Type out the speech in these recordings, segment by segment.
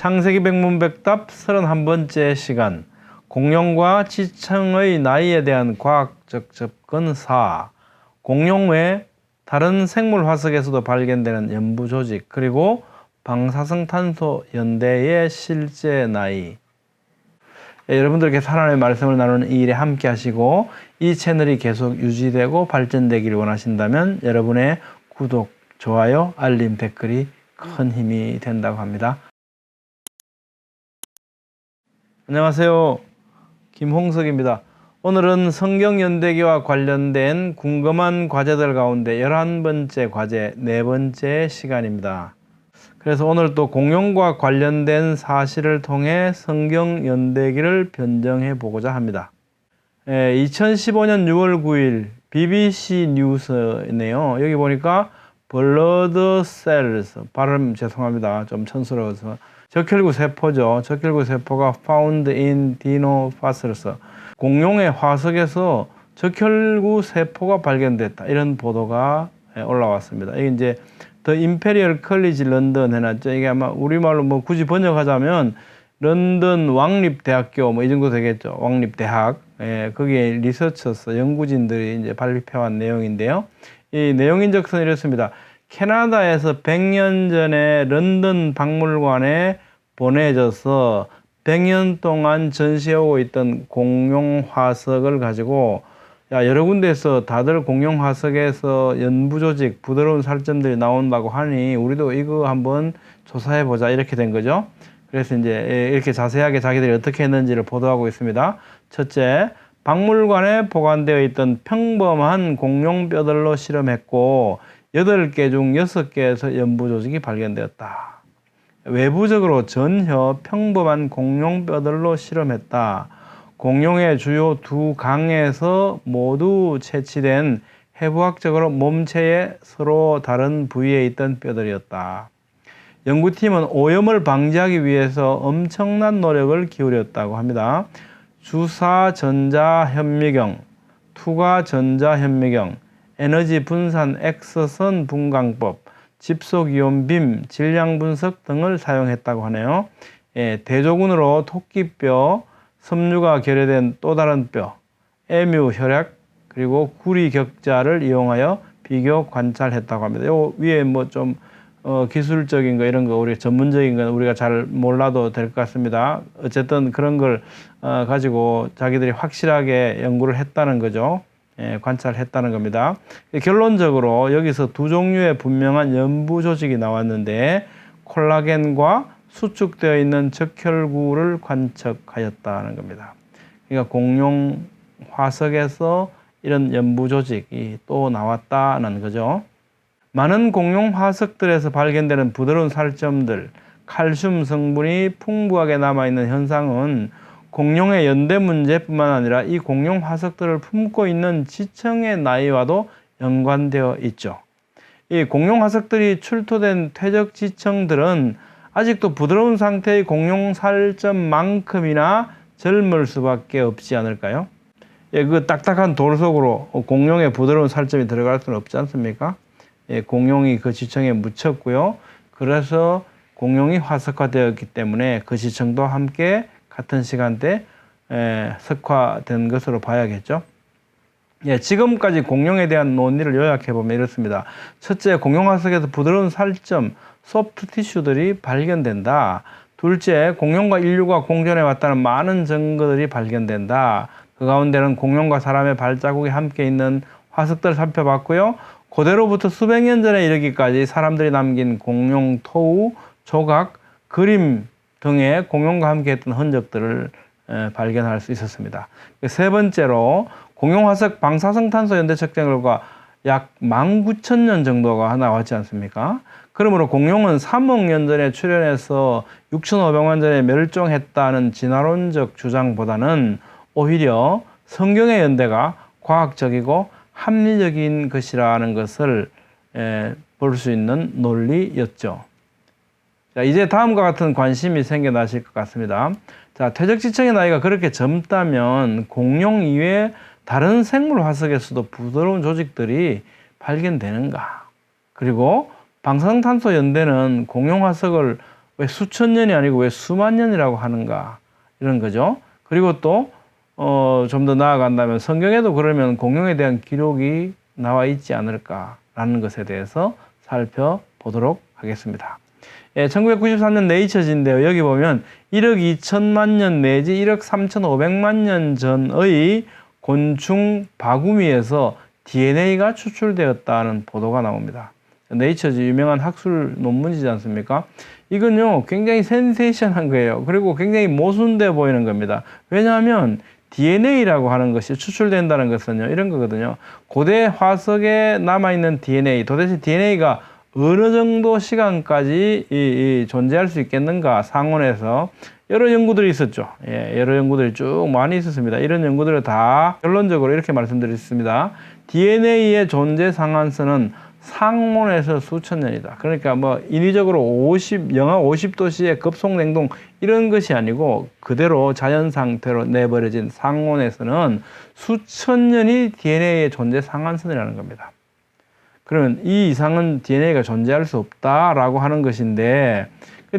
창세기 백문백답 31번째 시간, 공룡과 지청의 나이에 대한 과학적 접근 4, 공룡 외 다른 생물 화석에서도 발견되는 연부 조직, 그리고 방사성탄소 연대의 실제 나이. 여러분들께 하나님의 말씀을 나누는 이 일에 함께 하시고 이 채널이 계속 유지되고 발전되기를 원하신다면 여러분의 구독, 좋아요, 알림, 댓글이 큰 힘이 된다고 합니다. 안녕하세요. 김홍석입니다. 오늘은 성경연대기와 관련된 궁금한 과제들 가운데 11번째 과제, 4번째 시간입니다. 그래서 오늘 또 공룡과 관련된 사실을 통해 성경연대기를 변정해 보고자 합니다. 2015년 6월 9일 BBC 뉴스네요. 여기 보니까 블러드 셀스, 발음 죄송합니다. 좀 촌스러워서. 적혈구 세포죠. 적혈구 세포가 found in dinofossils. 공룡의 화석에서 적혈구 세포가 발견됐다. 이런 보도가 올라왔습니다. 이게 이제 더 임페리얼 컬리지 런던 해놨죠. 이게 아마 우리말로 뭐 굳이 번역하자면 런던 왕립대학교 뭐 이 정도 되겠죠. 왕립대학. 거기에 리서처스, 연구진들이 이제 발표한 내용인데요. 이 내용인적선 이렇습니다. 캐나다에서 100년 전에 런던 박물관에 보내져서 100년 동안 전시하고 있던 공룡 화석을 가지고 여러 군데에서 다들 공룡 화석에서 연부 조직, 부드러운 살점들이 나온다고 하니 우리도 이거 한번 조사해 보자 이렇게 된 거죠. 그래서 이제 이렇게 자세하게 자기들이 어떻게 했는지를 보도하고 있습니다. 첫째, 박물관에 보관되어 있던 평범한 공룡 뼈들로 실험했고 8개 중 6개에서 연부 조직이 발견되었다. 외부적으로 전혀 평범한 공룡 뼈들로 실험했다. 공룡의 주요 2강에서 모두 채취된 해부학적으로 몸체의 서로 다른 부위에 있던 뼈들이었다. 연구팀은 오염을 방지하기 위해서 엄청난 노력을 기울였다고 합니다. 주사전자현미경, 투과전자현미경, 에너지 분산 X선 분광법, 집속이온빔, 질량 분석 등을 사용했다고 하네요. 대조군으로 토끼뼈, 섬유가 결여된 또 다른 뼈, 에뮤 혈액, 그리고 구리 격자를 이용하여 비교 관찰했다고 합니다. 요 위에 뭐 좀 기술적인 거 이런 거 우리 전문적인 건 우리가 잘 몰라도 될 것 같습니다. 어쨌든 그런 걸 가지고 자기들이 확실하게 연구를 했다는 거죠. 관찰했다는 겁니다. 결론적으로 여기서 두 종류의 분명한 연부 조직이 나왔는데 콜라겐과 수축되어 있는 적혈구를 관측하였다는 겁니다. 그러니까 공룡 화석에서 이런 연부 조직이 또 나왔다는 거죠. 많은 공룡 화석들에서 발견되는 부드러운 살점들, 칼슘 성분이 풍부하게 남아있는 현상은 공룡의 연대 문제뿐만 아니라 이 공룡 화석들을 품고 있는 지청의 나이와도 연관되어 있죠. 이 공룡 화석들이 출토된 퇴적 지청들은 아직도 부드러운 상태의 공룡 살점만큼이나 젊을 수밖에 없지 않을까요? 그 딱딱한 돌 속으로 공룡의 부드러운 살점이 들어갈 수는 없지 않습니까? 공룡이 그 지청에 묻혔고요. 그래서 공룡이 화석화되었기 때문에 그 지청도 함께 같은 시간대에 석화된 것으로 봐야겠죠. 지금까지 공룡에 대한 논의를 요약해보면 이렇습니다. 첫째, 공룡 화석에서 부드러운 살점, 소프트 티슈들이 발견된다. 둘째, 공룡과 인류가 공존해 왔다는 많은 증거들이 발견된다. 그 가운데는 공룡과 사람의 발자국이 함께 있는 화석들을 살펴봤고요. 고대로부터 수백 년 전에 이르기까지 사람들이 남긴 공룡 토우, 조각, 그림 등의 공룡과 함께 했던 흔적들을 발견할 수 있었습니다. 세 번째로 공룡 화석 방사성탄소 연대 측정 결과 약 19,000년 정도가 나왔지 않습니까? 그러므로 공룡은 3억 년 전에 출현해서 6,500만 전에 멸종했다는 진화론적 주장보다는 오히려 성경의 연대가 과학적이고 합리적인 것이라는 것을 볼 수 있는 논리였죠. 자, 이제 다음과 같은 관심이 생겨나실 것 같습니다. 자, 퇴적지청의 나이가 그렇게 젊다면 공룡 이외에 다른 생물 화석에서도 부드러운 조직들이 발견되는가? 그리고 방사성탄소 연대는 공룡 화석을 왜 수천 년이 아니고 왜 수만 년이라고 하는가 이런 거죠. 그리고 또 좀 더 나아간다면 성경에도 그러면 공룡에 대한 기록이 나와 있지 않을까라는 것에 대해서 살펴보도록 하겠습니다. 1993년 네이처지인데요. 여기 보면 1억 2천만 년 내지 1억 3,500만 년 전의 곤충 바구미에서 DNA가 추출되었다는 보도가 나옵니다. 네이처지 유명한 학술 논문이지 않습니까? 이건요 굉장히 센세이션한 거예요. 그리고 굉장히 모순돼 보이는 겁니다. 왜냐하면 DNA라고 하는 것이 추출된다는 것은요 이런 거거든요. 고대 화석에 남아있는 DNA, 도대체 DNA가 어느 정도 시간까지 존재할 수 있겠는가 상온에서 여러 연구들이 있었죠. 여러 연구들이 쭉 많이 있었습니다. 이런 연구들을 다 결론적으로 이렇게 말씀드렸습니다. DNA의 존재 상한선은 상온에서 수천 년이다. 그러니까 뭐 인위적으로 영하 50도씨의 급속 냉동 이런 것이 아니고 그대로 자연 상태로 내버려진 상온에서는 수천 년이 DNA의 존재 상한선이라는 겁니다. 그러면 이 이상은 DNA가 존재할 수 없다라고 하는 것인데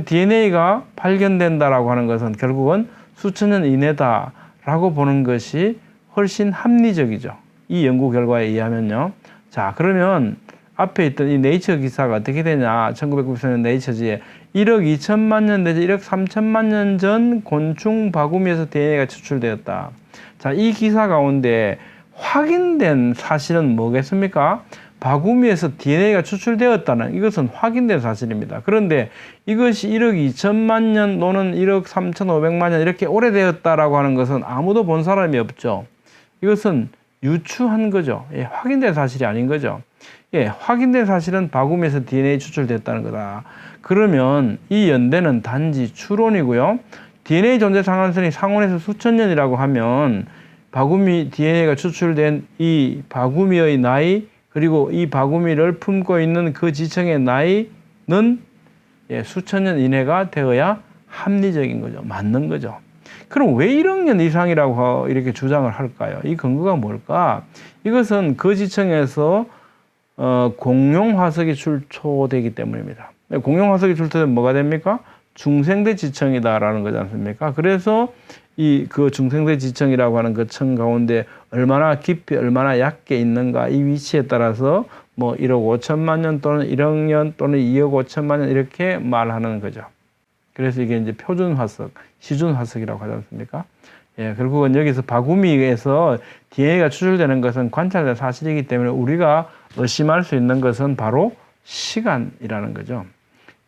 DNA가 발견된다라고 하는 것은 결국은 수천 년 이내다라고 보는 것이 훨씬 합리적이죠. 이 연구 결과에 의하면요. 자, 그러면 앞에 있던 이 네이처 기사가 어떻게 되냐. 1994년 네이처지에 1억 2천만 년 내지 1억 3천만 년 전 곤충 바구미에서 DNA가 추출되었다. 자, 이 기사 가운데 확인된 사실은 뭐겠습니까? 바구미에서 DNA가 추출되었다는 이것은 확인된 사실입니다. 그런데 이것이 1억 2천만 년 또는 1억 3,500만 년 이렇게 오래되었다라고 하는 것은 아무도 본 사람이 없죠. 이것은 유추한 거죠. 확인된 사실이 아닌 거죠. 확인된 사실은 바구미에서 DNA 추출됐다는 거다. 그러면 이 연대는 단지 추론이고요. DNA 존재 상한선이 상온에서 수천 년이라고 하면 바구미 DNA가 추출된 이 바구미의 나이 그리고 이 바구미를 품고 있는 그 지층의 나이는 수천 년 이내가 되어야 합리적인 거죠. 맞는 거죠. 그럼 왜 1억 년 이상이라고 이렇게 주장을 할까요? 이 근거가 뭘까? 이것은 그 지층에서 공룡 화석이 출토되기 때문입니다. 공룡 화석이 출토되면 뭐가 됩니까? 중생대 지층이다라는 거지 않습니까? 그래서 그 중생대 지층이라고 하는 그 층 가운데 얼마나 깊이 얼마나 얕게 있는가 이 위치에 따라서 뭐 1억 5천만 년 또는 1억 년 또는 2억 5천만 년 이렇게 말하는 거죠. 그래서 이게 이제 표준 화석, 시준 화석이라고 하지 않습니까? 결국은 여기서 바구미에서 DNA가 추출되는 것은 관찰된 사실이기 때문에 우리가 의심할 수 있는 것은 바로 시간이라는 거죠.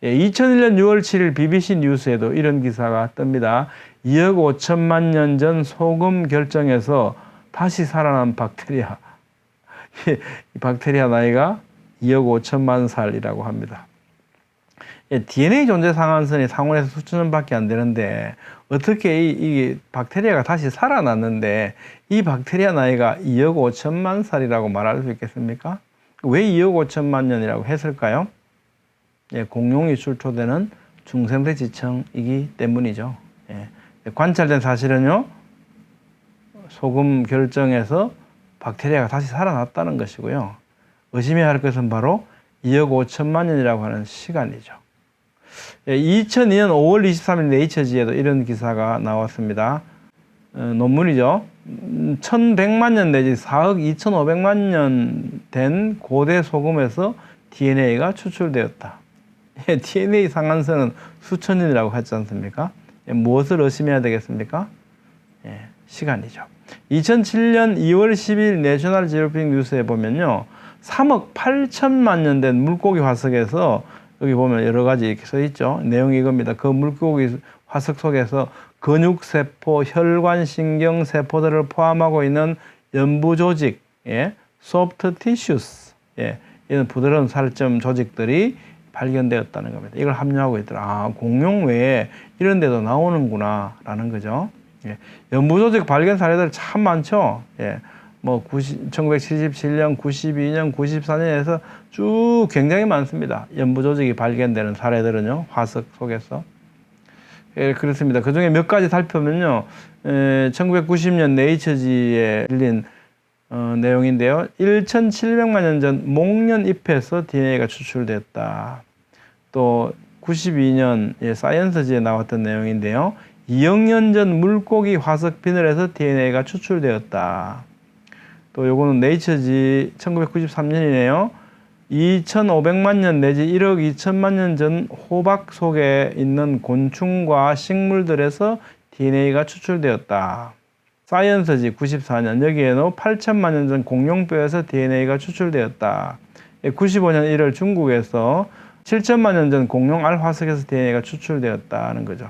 2001년 6월 7일 BBC 뉴스에도 이런 기사가 뜹니다. 2억 5천만 년 전 소금 결정에서 다시 살아난 박테리아. 이 박테리아 나이가 2억 5천만 살이라고 합니다. DNA 존재 상한선이 상온에서 수천 년밖에 안 되는데 어떻게 이 박테리아가 다시 살아났는데 이 박테리아 나이가 2억 5천만 살이라고 말할 수 있겠습니까? 왜 2억 5천만 년이라고 했을까요? 공룡이 출토되는 중생대 지층이기 때문이죠. 관찰된 사실은요, 소금 결정에서 박테리아가 다시 살아났다는 것이고요. 의심해야 할 것은 바로 2억 5천만 년이라고 하는 시간이죠. 2002년 5월 23일 네이처지에도 이런 기사가 나왔습니다. 논문이죠. 1100만 년 내지 4억 2500만 년 된 고대 소금에서 DNA가 추출되었다. DNA 상한선은 수천 년이라고 하지 않습니까? 무엇을 의심해야 되겠습니까? 시간이죠. 2007년 2월 10일 내셔널 지오그래픽 뉴스에 보면요. 3억 8천만 년 된 물고기 화석에서 여기 보면 여러 가지 이렇게 써 있죠. 내용이 이겁니다. 그 물고기 화석 속에서 근육세포, 혈관신경세포들을 포함하고 있는 연부조직, 소프트 티슈스, 이런 부드러운 살점 조직들이 발견되었다는 겁니다. 이걸 함유하고 있더라. 공룡 외에 이런 데도 나오는구나 라는 거죠. 연부조직 발견 사례들 참 많죠. 뭐 1977년, 92년, 94년에서 쭉 굉장히 많습니다. 연부조직이 발견되는 사례들은요. 화석 속에서. 그렇습니다. 그 중에 몇 가지 살펴보면요. 1990년 네이처지에 실린 내용인데요. 1700만 년 전 목련 잎에서 DNA가 추출됐다. 또 1992년 사이언스지에 나왔던 내용인데요. 2억 년 전 물고기 화석 비늘에서 DNA가 추출되었다. 또 요거는 네이처지 1993년이네요. 2,500만 년 내지 1억 2천만 년 전 호박 속에 있는 곤충과 식물들에서 DNA가 추출되었다. 사이언스지 94년 여기에는 8천만 년 전 공룡뼈에서 DNA가 추출되었다. 95년 1월 중국에서 7천만 년 전 공룡 알 화석에서 DNA가 추출되었다는 거죠.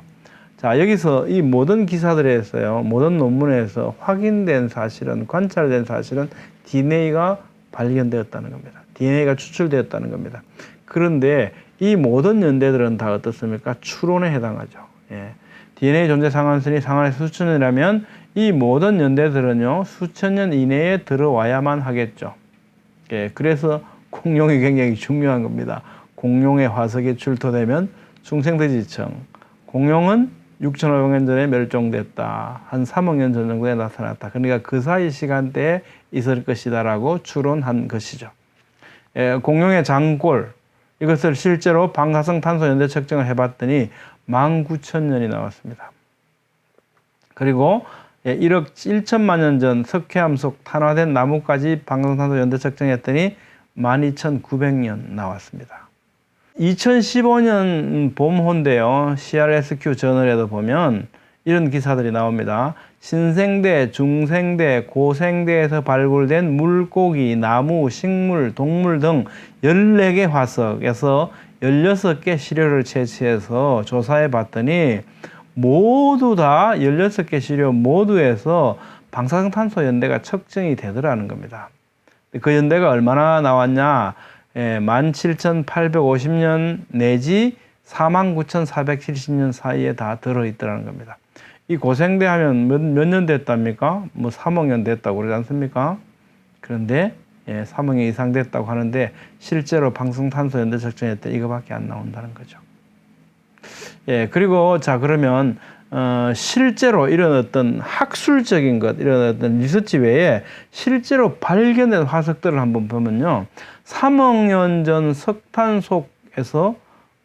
자, 여기서 이 모든 기사들에서요, 모든 논문에서 확인된 사실은, 관찰된 사실은 DNA가 발견되었다는 겁니다. DNA가 추출되었다는 겁니다. 그런데 이 모든 연대들은 다 어떻습니까? 추론에 해당하죠. 예. DNA 존재 상한선이 상한에서 수천 년이라면 이 모든 연대들은요, 수천 년 이내에 들어와야만 하겠죠. 예. 그래서 공룡이 굉장히 중요한 겁니다. 공룡의 화석이 출토되면 중생대지층. 공룡은 6,500년 전에 멸종됐다. 한 3억 년 전 정도에 나타났다. 그러니까 그 사이 시간대에 있을 것이다라고 추론한 것이죠. 공룡의 장골, 이것을 실제로 방사성 탄소 연대 측정을 해봤더니 19,000년이 나왔습니다. 그리고 1억 1천만 년 전 석회암 속 탄화된 나무까지 방사성 탄소 연대 측정했더니 12,900년 나왔습니다. 2015년 봄호인데요. CRSQ 저널에도 보면 이런 기사들이 나옵니다. 신생대, 중생대, 고생대에서 발굴된 물고기, 나무, 식물, 동물 등 14개 화석에서 16개 시료를 채취해서 조사해 봤더니 모두 다 16개 시료 모두에서 방사성탄소 연대가 측정이 되더라는 겁니다. 그 연대가 얼마나 나왔냐? 17,850년 내지 49,470년 사이에 다 들어있더라는 겁니다. 이 고생대 하면 몇 년 됐답니까? 뭐 3억 년 됐다고 그러지 않습니까? 그런데 3억 년 이상 됐다고 하는데 실제로 방사성탄소 연대 측정할 때 이거밖에 안 나온다는 거죠. 그리고 자 그러면 실제로 이런 어떤 학술적인 것, 이런 어떤 리서치 외에 실제로 발견된 화석들을 한번 보면요. 3억 년 전 석탄 속에서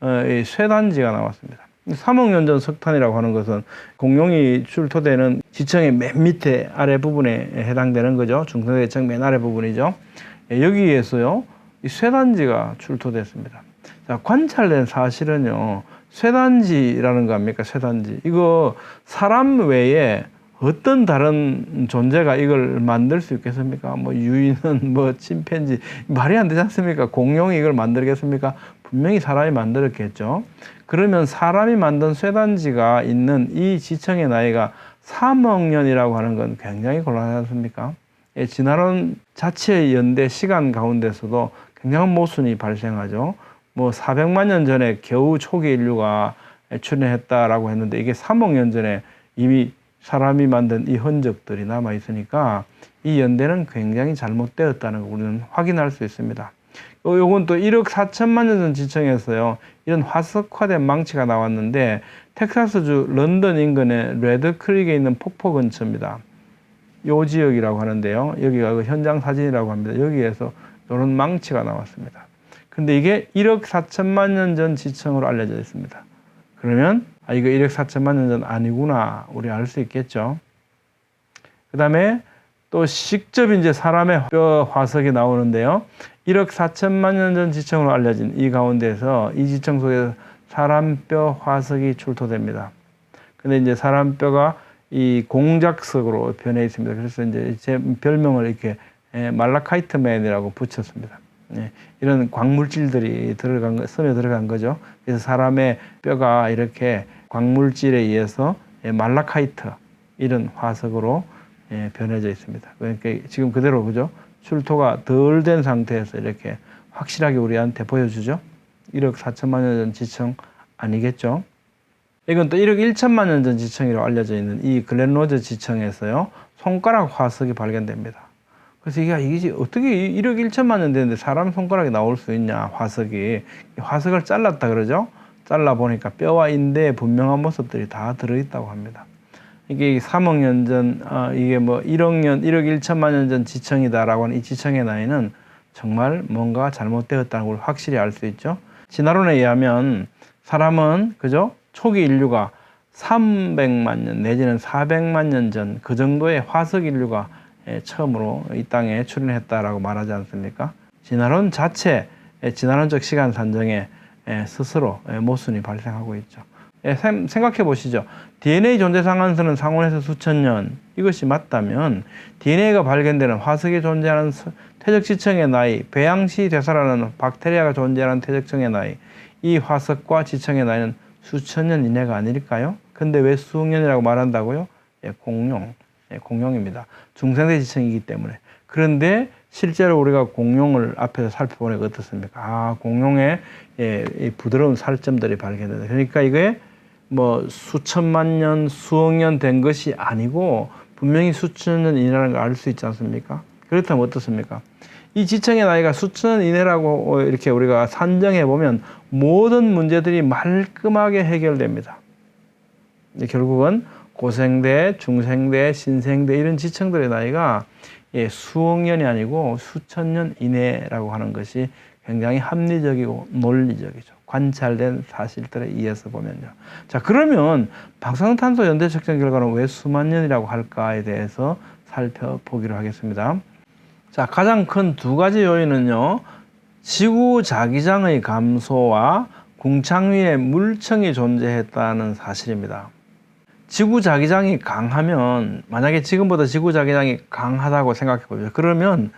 쇠단지가 나왔습니다. 3억 년 전 석탄이라고 하는 것은 공룡이 출토되는 지층의 맨 밑에 아래 부분에 해당되는 거죠. 중성대지층 맨 아래 부분이죠. 여기에서요, 이 쇠단지가 출토됐습니다. 자, 관찰된 사실은요, 쇠단지라는 거 아닙니까? 쇠단지. 이거 사람 외에 어떤 다른 존재가 이걸 만들 수 있겠습니까? 뭐 유인은 뭐 침팬지 말이 안 되지 않습니까? 공룡이 이걸 만들겠습니까? 분명히 사람이 만들었겠죠. 그러면 사람이 만든 쇠단지가 있는 이 지층의 나이가 3억 년이라고 하는 건 굉장히 곤란하지 않습니까? 진화론 자체의 연대 시간 가운데서도 굉장한 모순이 발생하죠. 뭐 400만 년 전에 겨우 초기 인류가 출현했다라고 했는데 이게 3억 년 전에 이미 사람이 만든 이 흔적들이 남아 있으니까 이 연대는 굉장히 잘못되었다는 걸 우리는 확인할 수 있습니다. 요건 또 1억 4천만 년 전 지층에서요, 이런 화석화된 망치가 나왔는데 텍사스주 런던 인근의 레드 크릭에 있는 폭포 근처입니다. 요 지역이라고 하는데요. 여기가 그 현장 사진이라고 합니다. 여기에서 이런 망치가 나왔습니다. 근데 이게 1억 4천만 년 전 지층으로 알려져 있습니다. 그러면 이거 1억 4천만 년 전 아니구나 우리 알 수 있겠죠. 그 다음에 또 직접 이제 사람의 뼈 화석이 나오는데요. 1억 4천만 년 전 지층으로 알려진 이 가운데서 이 지층 속에서 사람 뼈 화석이 출토됩니다. 근데 이제 사람 뼈가 이 공작석으로 변해 있습니다. 그래서 이제 제 별명을 이렇게 말라카이트맨이라고 붙였습니다. 이런 광물질들이 스며 들어간 거죠. 그래서 사람의 뼈가 이렇게 광물질에 의해서 말라카이트 이런 화석으로 변해져 있습니다. 그러니까 지금 그대로 그죠? 출토가 덜 된 상태에서 이렇게 확실하게 우리한테 보여주죠. 1억 4천만 년 전 지층 아니겠죠? 이건 또 1억 1천만 년 전 지층이라고 알려져 있는 이 글렌로즈 지층에서요, 손가락 화석이 발견됩니다. 그래서 이게 어떻게 1억 1천만 년 됐는데 사람 손가락이 나올 수 있냐, 화석이. 화석을 잘랐다 그러죠? 잘라보니까 뼈와 인대의 분명한 모습들이 다 들어있다고 합니다. 이게 3억 년 전, 이게 뭐 1억 1천만 년 전 지층이다라고 하는 이 지층의 나이는 정말 뭔가 잘못되었다는 걸 확실히 알 수 있죠. 진화론에 의하면 사람은 그죠? 초기 인류가 300만 년 내지는 400만 년 전 그 정도의 화석 인류가 처음으로 이 땅에 출현했다라고 말하지 않습니까? 진화론 자체, 진화론적 시간 산정에 스스로 모순이 발생하고 있죠. 생각해 보시죠. DNA 존재 상한선은 상온에서 수천 년, 이것이 맞다면 DNA가 발견되는 화석에 존재하는 퇴적 지층의 나이, 배양시 되살아나는 박테리아가 존재하는 퇴적층의 나이, 이 화석과 지층의 나이는 수천 년 이내가 아닐까요? 근데 왜 수억 년이라고 말한다고요? 공룡입니다. 중생대 지층이기 때문에. 그런데 실제로 우리가 공룡을 앞에서 살펴보니까 어떻습니까? 공룡의 부드러운 살점들이 발견된다. 그러니까 이게 뭐 수천만 년, 수억 년 된 것이 아니고 분명히 수천 년 이내라는 걸 알 수 있지 않습니까? 그렇다면 어떻습니까? 이 지층의 나이가 수천 년 이내라고 이렇게 우리가 산정해 보면 모든 문제들이 말끔하게 해결됩니다. 결국은 고생대, 중생대, 신생대 이런 지층들의 나이가 수억 년이 아니고 수천 년 이내라고 하는 것이 굉장히 합리적이고 논리적이죠. 관찰된 사실들에 의해서 보면요. 자, 그러면 방사능탄소 연대 측정 결과는 왜 수만 년이라고 할까에 대해서 살펴보기로 하겠습니다. 자, 가장 큰 두 가지 요인은요. 지구 자기장의 감소와 궁창 위에 물층이 존재했다는 사실입니다. 지구 자기장이 강하면, 만약에 지금보다 지구 자기장이 강하다고 생각해 보죠. 그러면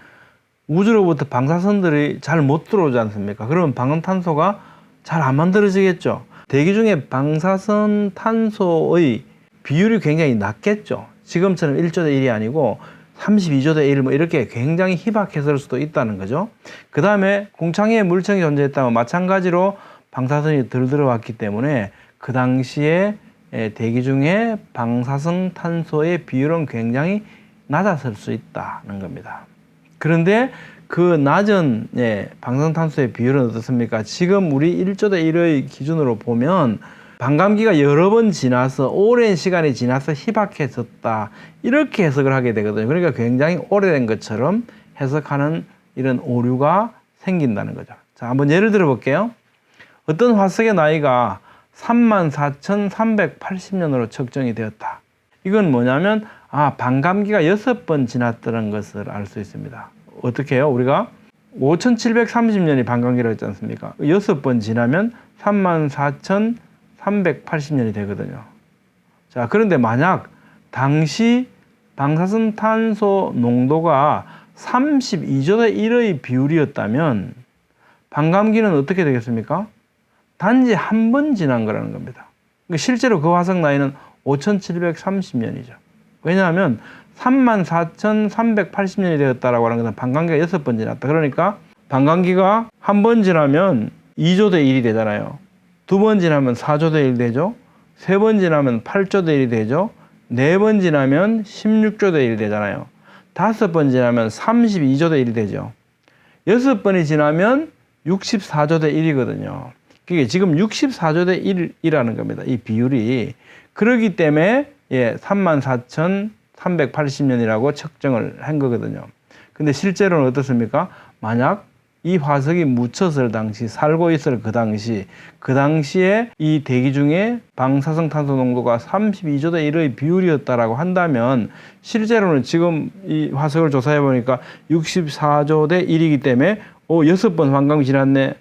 우주로부터 방사선들이 잘 못 들어오지 않습니까? 그러면 방탄소가 잘 안 만들어지겠죠. 대기 중에 방사선 탄소의 비율이 굉장히 낮겠죠. 지금처럼 1조 대 1이 아니고 32조 대 1, 뭐 이렇게 굉장히 희박했을 수도 있다는 거죠. 그 다음에 궁창에 물층이 존재했다면 마찬가지로 방사선이 덜 들어왔기 때문에 그 당시에 대기 중에 방사성 탄소의 비율은 굉장히 낮았을 수 있다는 겁니다. 그런데 그 낮은 방사성탄소의 비율은 어떻습니까? 지금 우리 1조 대 1의 기준으로 보면 반감기가 여러 번 지나서 오랜 시간이 지나서 희박해졌다, 이렇게 해석을 하게 되거든요. 그러니까 굉장히 오래된 것처럼 해석하는 이런 오류가 생긴다는 거죠. 자, 한번 예를 들어 볼게요. 어떤 화석의 나이가 34,380년으로 측정이 되었다. 이건 뭐냐면 반감기가 6번 지났다는 것을 알 수 있습니다. 어떻게 해요? 우리가 5,730년이 반감기라고 했지 않습니까? 6번 지나면 34,380년이 되거든요. 자, 그런데 만약 당시 방사선 탄소 농도가 32조 대 1의 비율이었다면 반감기는 어떻게 되겠습니까? 단지 한 번 지난 거라는 겁니다. 실제로 그 화석 나이는 5,730년이죠. 왜냐하면 34,380년이 되었다라고 하는 것은 반감기가 6번 지났다. 그러니까 반감기가 한 번 지나면 2조 대 1이 되잖아요. 두 번 지나면 4조 대 1 되죠. 세 번 지나면 8조 대 1이 되죠. 네 번 지나면 16조 대 1 되잖아요. 다섯 번 지나면 32조 대 1이 되죠. 여섯 번이 지나면 64조 대 1이거든요. 그게 지금 64조 대 1이라는 겁니다. 이 비율이. 그렇기 때문에 34,380년이라고 측정을 한 거거든요. 근데 실제로는 어떻습니까? 만약 이 화석이 묻혔을 당시, 살고 있을 그 당시에 이 대기 중에 방사성 탄소 농도가 32조 대 1의 비율이었다라고 한다면 실제로는 지금 이 화석을 조사해 보니까 64조 대 1이기 때문에 6번 반감기 지났네.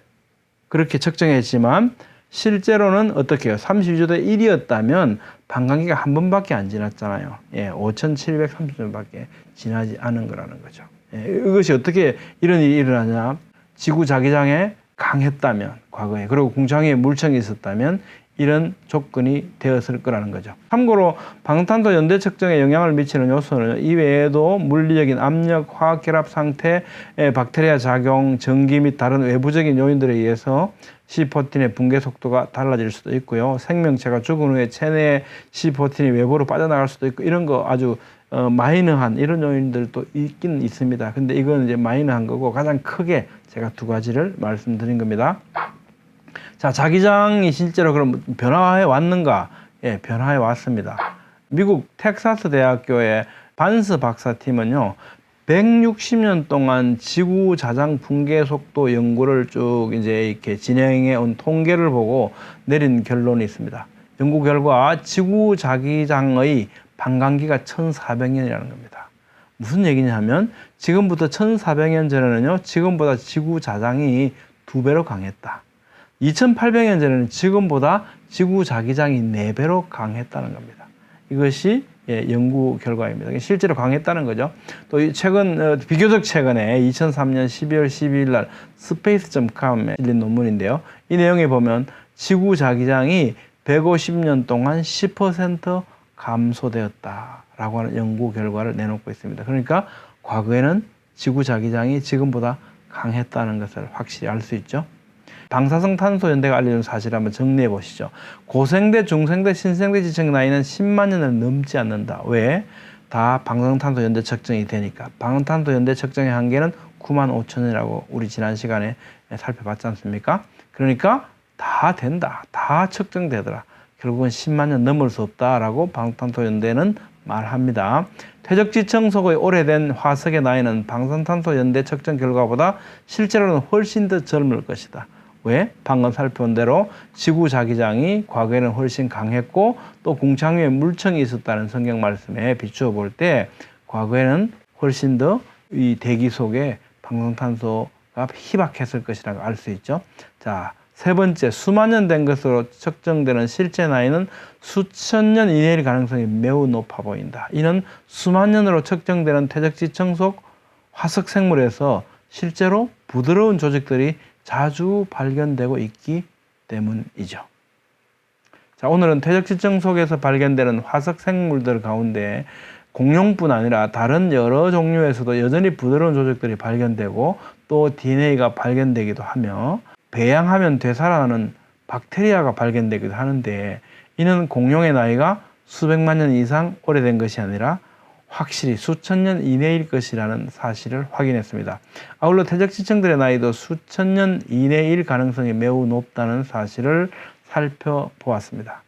그렇게 측정했지만 실제로는 어떻게 해요? 32조 대 1이었다면 반감기가 한 번밖에 안 지났잖아요. 5,730년밖에 지나지 않은 거라는 거죠. 이것이 어떻게 이런 일이 일어나냐? 지구 자기장에 강했다면 과거에, 그리고 궁창에 물층이 있었다면 이런 조건이 되었을 거라는 거죠. 참고로 방탄소 연대 측정에 영향을 미치는 요소는 이외에도 물리적인 압력, 화학 결합 상태, 박테리아 작용, 전기 및 다른 외부적인 요인들에 의해서 C14의 붕괴 속도가 달라질 수도 있고요. 생명체가 죽은 후에 체내에 C14이 외부로 빠져나갈 수도 있고, 이런 거 아주 마이너한 이런 요인들도 있긴 있습니다. 근데 이건 이제 마이너한 거고, 가장 크게 제가 두 가지를 말씀드린 겁니다. 자, 자기장이 실제로 그럼 변화해 왔는가? 변화해 왔습니다. 미국 텍사스 대학교의 반스 박사팀은요, 160년 동안 지구 자장 붕괴 속도 연구를 쭉 이제 이렇게 진행해 온 통계를 보고 내린 결론이 있습니다. 연구 결과 지구 자기장의 반감기가 1400년이라는 겁니다. 무슨 얘기냐면 지금부터 1400년 전에는요, 지금보다 지구 자장이 2배로 강했다. 2800년 전에는 지금보다 지구 자기장이 4배로 강했다는 겁니다. 이것이 연구 결과입니다. 실제로 강했다는 거죠. 또 최근 비교적 최근에 2003년 12월 12일 날 space.com에 실린 논문인데요. 이 내용에 보면 지구 자기장이 150년 동안 10% 감소되었다라고 하는 연구 결과를 내놓고 있습니다. 그러니까 과거에는 지구 자기장이 지금보다 강했다는 것을 확실히 알 수 있죠. 방사성 탄소 연대가 알려준 사실을 한번 정리해 보시죠. 고생대, 중생대, 신생대 지층 나이는 10만 년을 넘지 않는다. 왜? 다 방사성 탄소 연대 측정이 되니까. 방사성 탄소 연대 측정의 한계는 9만 5천 년이라고 우리 지난 시간에 살펴봤지 않습니까? 그러니까 다 된다. 다 측정되더라. 결국은 10만 년 넘을 수 없다라고 방탄소 연대는 말합니다. 퇴적지층 속의 오래된 화석의 나이는 방사선탄소 연대 측정 결과보다 실제로는 훨씬 더 젊을 것이다. 왜? 방금 살펴본 대로 지구 자기장이 과거에는 훨씬 강했고 또 궁창 위에 물청이 있었다는 성경 말씀에 비추어 볼 때 과거에는 훨씬 더 이 대기 속에 방사선탄소가 희박했을 것이라고 알 수 있죠. 자, 세 번째, 수만 년 된 것으로 측정되는 실제 나이는 수천 년 이내일 가능성이 매우 높아 보인다. 이는 수만 년으로 측정되는 퇴적지층 속 화석 생물에서 실제로 부드러운 조직들이 자주 발견되고 있기 때문이죠. 자, 오늘은 퇴적지층 속에서 발견되는 화석 생물들 가운데 공룡뿐 아니라 다른 여러 종류에서도 여전히 부드러운 조직들이 발견되고 또 DNA가 발견되기도 하며 배양하면 되살아나는 박테리아가 발견되기도 하는데 이는 공룡의 나이가 수백만 년 이상 오래된 것이 아니라 확실히 수천 년 이내일 것이라는 사실을 확인했습니다. 아울러 퇴적지층들의 나이도 수천 년 이내일 가능성이 매우 높다는 사실을 살펴보았습니다.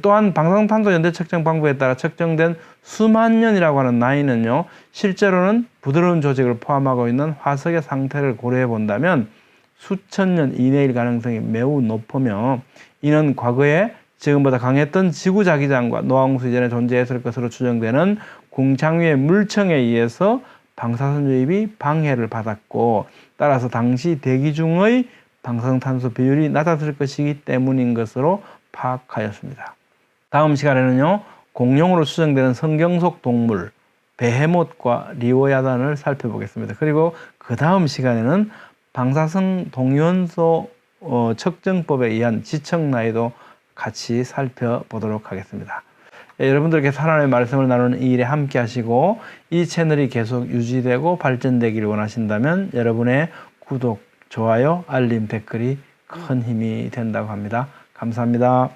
또한 방사선탄소 연대 측정 방법에 따라 측정된 수만 년이라고 하는 나이는요, 실제로는 부드러운 조직을 포함하고 있는 화석의 상태를 고려해 본다면 수천 년 이내일 가능성이 매우 높으며 이는 과거에 지금보다 강했던 지구 자기장과 노화홍수 이전에 존재했을 것으로 추정되는 궁창 위의 물청에 의해서 방사선 유입이 방해를 받았고 따라서 당시 대기 중의 방사선탄소 비율이 낮았을 것이기 때문인 것으로 파악하였습니다. 다음 시간에는요, 공룡으로 추정되는 성경 속 동물 베헤못과 리오야단을 살펴보겠습니다. 그리고 그 다음 시간에는 방사성 동위원소 측정법에 의한 지층 나이도 같이 살펴보도록 하겠습니다. 여러분들께 하나님의 말씀을 나누는 이 일에 함께 하시고 이 채널이 계속 유지되고 발전되기를 원하신다면 여러분의 구독, 좋아요, 알림, 댓글이 큰 힘이 된다고 합니다. 감사합니다.